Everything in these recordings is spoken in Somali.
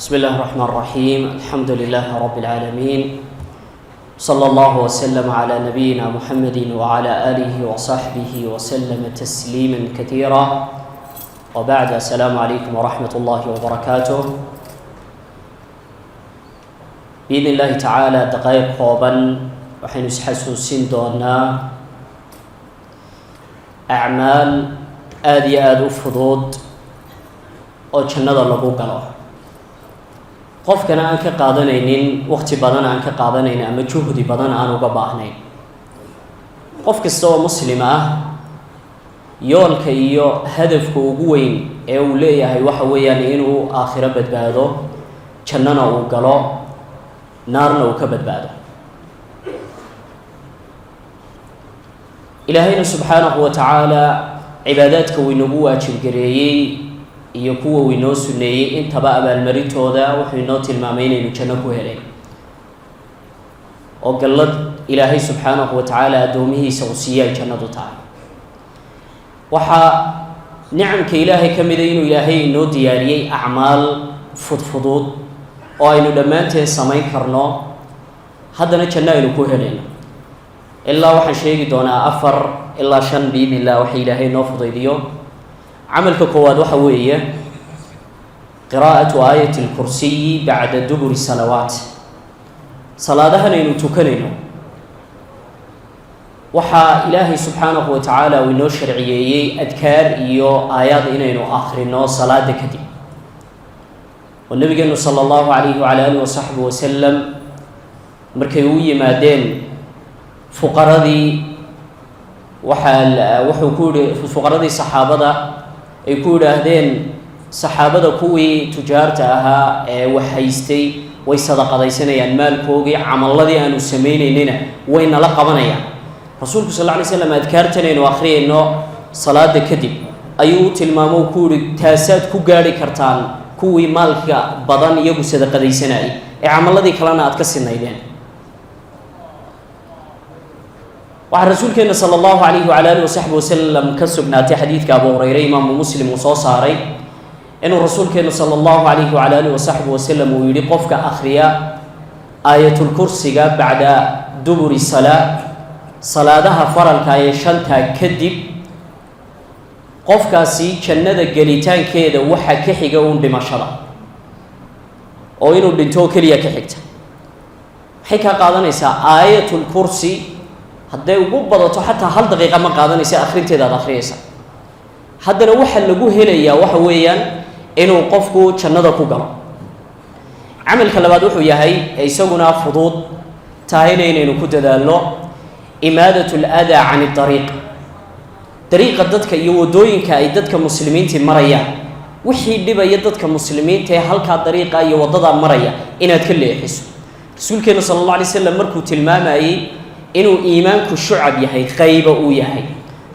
بسم الله الرحمن الرحيم. الحمد لله رب العالمين، صلى الله وسلم على نبينا محمد وعلى آله وصحبه وسلم تسليما كثيرا، وبعد. السلام عليكم ورحمة الله وبركاته. بإذن الله تعالى دقائق قوبا وحين حسوسين دونا أعمال آد فضود أو جنة لغو قلوه qofkana aan ka qaadanaynin waqti badan aan ka qaadanaynin ama juhdi badan aan uga baahnayn. qof kasta oo muslim ah yoolka iyo hadafka ugu weyn ee uu leeyahay waxa weeyaan inuu aakhiro badbaado, jannana uu galo, naarna uu ka badbaado. ilaahayna subxaanahu wa tacaala cibaadaadka uu inagu waajib gareeyey iyo kuwa uu inoo suneeyey intaba abaalmarintooda wuxuu inoo tilmaamay inaynu janno ku helayn, oo gallad ilaahay subxaanahu wa tacaala addoomihiisa uu siiya ay jannadu tahay. waxaa nicamka ilaahay ka mida inuu ilaahay inoo diyaariyey acmaal fudfudud oo aynu dhammaanteen samayn karno, haddana janno aynu ku helayno. ilaa waxaan sheegi doonaa 4 ilaa 5 biidn illah waxa ilaahay noo fudaydiyo. camalka koowaad waxa weeye qiraa'atu aayati alkursiyi bacda duburi salawaat. salaadahan aynu tukanayno waxaa ilaahay subxaanahu wa tacaala uu inoo sharciyeeyey adkaar iyo aayaad inaynu akhrino salaada kadib. oo nabigeenu sala allahu calayhi wacala alihi wasaxbi wasalam markay u yimaadeen fuqaradii wuxuu ku yihi fuqaradii saxaabada ay ku yidhaahdeen saxaabada kuwii tujaarta ahaa ee wax haystay way sadaqadaysanayaan maalkoogii, camaladii aanu samaynaynina way nala qabanayaan. rasuulku sal lla alay slam adkaartan aynu akhriyayno salaada kadib ayuu u tilmaamo ku yihi taasaad ku gaarhi kartaan kuwii maalka badan iyagu sadaqadaysanayay ee camaladii kalena aad ka sinaydeen. waxaa rasuulkeena sala allahu calayhi wacala alihi wasaxbi wasalam ka sugnaatay xadiidka abu hureyre imaamu muslim uu soo saaray inuu rasuulkeenu sala allahu calayhi wacala alihi wasaxbi wasalam uu yidhi qofka akhriya aayatulkursiga bacda duburi salaa, salaadaha faralka ee 5 kadib, qofkaasi jannada gelitaankeeda waxaa ka xiga uun dhimashada, oo inuu dhinto keliya ka xigta. waxay kaa qaadanaysaa aayatulkursi hadday ugu badato xataa 1 daqiiqa ma qaadanaysa akhrinteeda aad akhriyaysa. haddana waxa lagu helayaa waxa weeyaan inuu qofku jannada ku galo. camalka labaad wuxuu yahay isaguna fudud tahayna inaynu ku dadaalno imaadatu al-adaa can dariiq. dariiqa dadka iyo wadooyinka ay dadka muslimiinta marayaan, wixii dhibaya dadka muslimiinta ee halkaa dariiqa iyo wadada maraya inaad ka leexiso. rasuulkeena sallallahu alayhi wasallam markuu tilmaamayay inuu iimaanku shucab yahay, qayba uu yahay,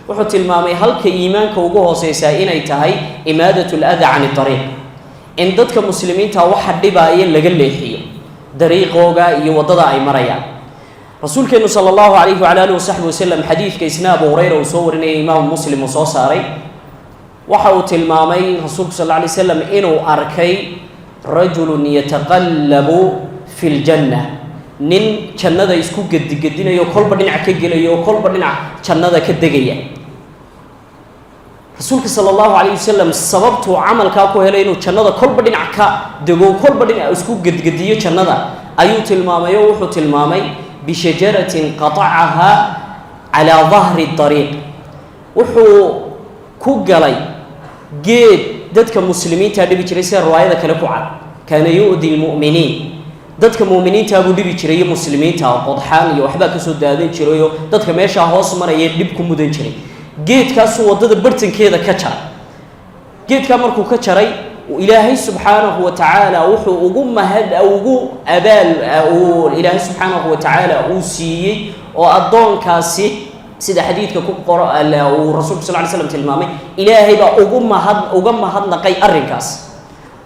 wuxuu tilmaamay halka iimaanka ugu hooseysaa inay tahay imaadatu al-adaa can dariiq, in dadka muslimiinta waxa dhibaya laga leexiyo dariiqooga iyo wadada ay marayaan. rasuulkeenu sala allahu calayhi wacala alihi wasaxbi wasalam xadiidka isna abu hureyra uu soo warinayay imaamu muslim uu soo saaray, waxa uu tilmaamay rasuulku sal alla alay slam inuu arkay rajulun yataqallabu fi ljanna, nin jannada isku gedigedinayo, kolba dhinac ka gelayo oo kolba dhinac jannada ka degaya. rasuulka sala allahu calayhi wasalam sababtuu camalkaa ku helay inuu jannada kolba dhinac ka dego, kolba dhinac isku gedgediyo jannada ayuu tilmaamay, oo wuxuu tilmaamay bishajaratin qatacahaa calaa dahri dariiq. wuxuu ku galay geed dadka muslimiinta dhibi jiray, sida riwaayada kale ku cad, kaana yu'di lmu'miniin, dadka muuminiinta buu dhibi jiray iyo muslimiinta, oo qodxaan iyo waxbaa kasoo daadan jirayoo dadka meeshaa hoos maraya dhib ku mudan jiray. geedkaasuu waddada bartankeeda ka jaray. geedkaa markuu ka jaray ilaahay subxaanahu wa tacaala wuxuu ilaahay subxaanahu wa tacaala uu siiyey, oo addoonkaasi sida xadiidka ku qoro uu rasuulku sal ly slam tilmaamay, ilaahay baa uga mahadnaqay arrinkaas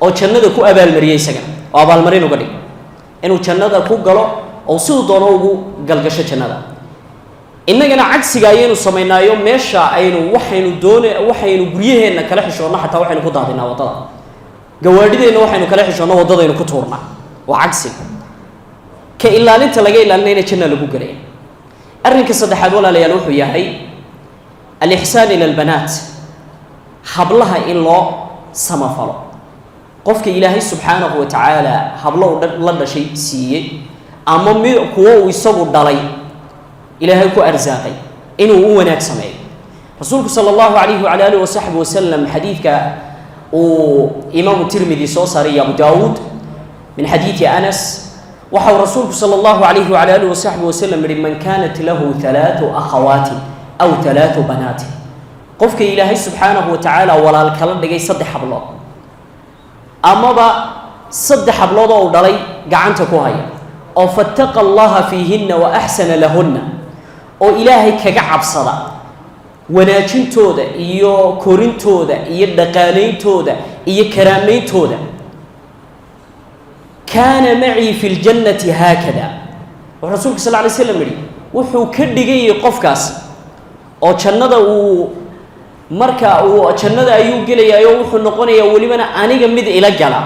oo jannada ku abaalmariyey isaga, oo abaalmarin uga dhig inuu jannada ku galo oo siduu doono ugu galgasho jannada. innagana cagsiga ayaynu samaynaayo, meesha aynu waxaynu guryaheenna kala xishoodno xataa waxaynu ku daadinaa waddada. gawaadhideenna waxaynu kala xishoonno waddadaynu ku tuurnaa waa cagsiga ka ilaalinta laga ilaalinayna janna lagu galaya arrinka saddexaad walaalayaal wuxuu yahay alixsaan ila albanaat hablaha in loo samafalo qofka ilaahay subxaanahu wa tacaala hablo la dhashay siiyey ama kuwo uu isagu dhalay ilaahay ku arsaaqay inuu u wanaag sameeyo rasuulku sala allahu calayhi wacala aalihi wasaxbi wasalam xadiidka uu imaamu tirmidi soo saaray abu daawuud min xadiidi anas waxau rasuulku sala allahu calayhi wacala aalihi wasaxbi wasalam yihi man kaanat lahu halaatu akhawaatin aw halaatu banaatin qofka ilaahay subxaanahu wa tacaala walaal kala dhigay 3 hablood amaba 3 hablood oo dhalay gacanta ku haya oo fattaqa allaha fiihinna wa axsana lahunna oo ilaahay kaga cabsada wanaajintooda iyo korintooda iyo dhaqaaleyntooda iyo karaameyntooda kaana macii fi ljannati haakada wuxuu rasuulku sal alay slam yihi wuxuu ka dhigayay qofkaas oo jannada marka jannada ayuu gelayaa oo wuxuu noqonayaa welibana aniga mid ila gala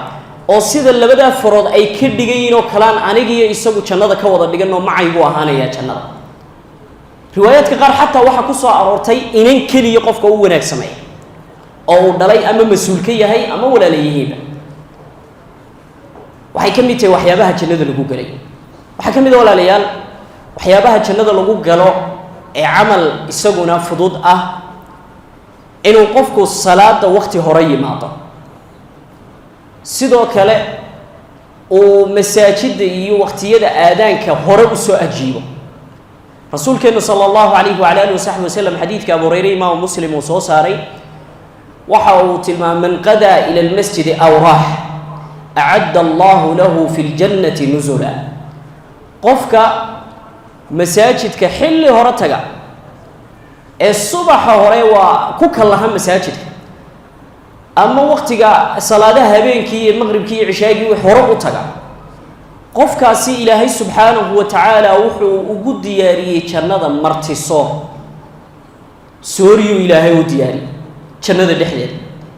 oo sida labadaa farood ay ka dhigayiin oo kalaan aniga iyo isagu jannada ka wada dhigan oo macaygu ahaanaya jannada riwaayaadka qaar xataa waxaa ku soo aroortay inan keliya qofka u wanaag sameeya oo uu dhalay ama mas-uul ka yahay ama walaalayihiinba waxay ka mid tahay waxyaabaha jannada lagu galay waxaa ka mid a walaalayaal waxyaabaha jannada lagu galo ee camal isaguna fudud ah inuu qofku salaada waqti hore yimaado sidoo kale uu masaajida iyo waqtiyada aadaanka hore u soo ajiibo rasuulkeenu sala allahu calayhi wacala alihi wasaxbi wasalam xadiidka abu hurayre imaamu muslim uu soo saaray waxa uu tilmaamay man qadaa ila almasjidi aw raax acadda allahu lahu fi ljannati nusula qofka masaajidka xilli hore taga ee subaxa hore waa ku kallaha masaajidka ama waqtiga salaadaha habeenkii iyo maqribkii iyo cishaagii wix hore u taga qofkaasi ilaahay subxaanahu wa tacaala wuxuu ugu diyaariyey jannada martiso sooriyuu ilaahay u diyaariyey jannada dhexdeeda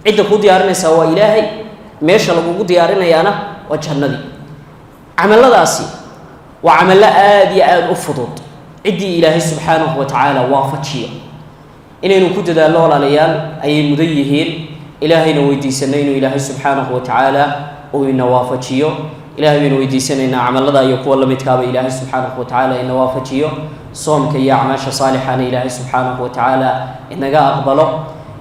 cidda ku diyaarinaysaa waa ilaahay meesha lagugu diyaarinayaana waa jannadii camalladaasi waa camallo aada iyo aada u fudud ciddii ilaahay subxaanahu wa tacaala waafajiyo inaynu ku dadaallo walaalayaal ayay mudan yihiin ilaahayna weydiisanay inuu ilaahay subxaanahu wa tacaala uu ina waafajiyo ilaahay baynu weydiisanaynaa camallada iyo kuwa la midkaaba ilaahay subxaanahu wa tacaala ina waafajiyo soomka iyo acmaasha saalixana ilaahay subxaanahu wa tacaala inaga aqbalo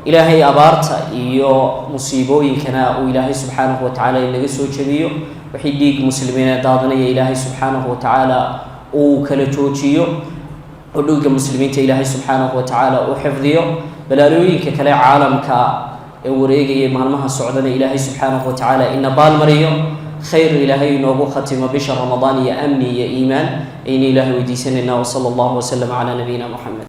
ilaahay abaarta iyo musiibooyinkana uu ilaahay subxaanahu wa tacaala inaga soo jebiyo wixii dhiig muslimiina daadanaya ilaahay subxaanahu wa tacaala uu kala joojiyo oo dhulka muslimiinta ilaahay subxaanahu wa tacaala uu xifdiyo balaalooyinka kale caalamka ee wareegaya maalmaha socdana ilaahay subxaanahu wa tacaala ina baalmariyo خير إلهي نوبو ختم بشهر رمضان يا أمني يا إيمان أين إلهي وديسنا وصلى الله وسلم على نبينا محمد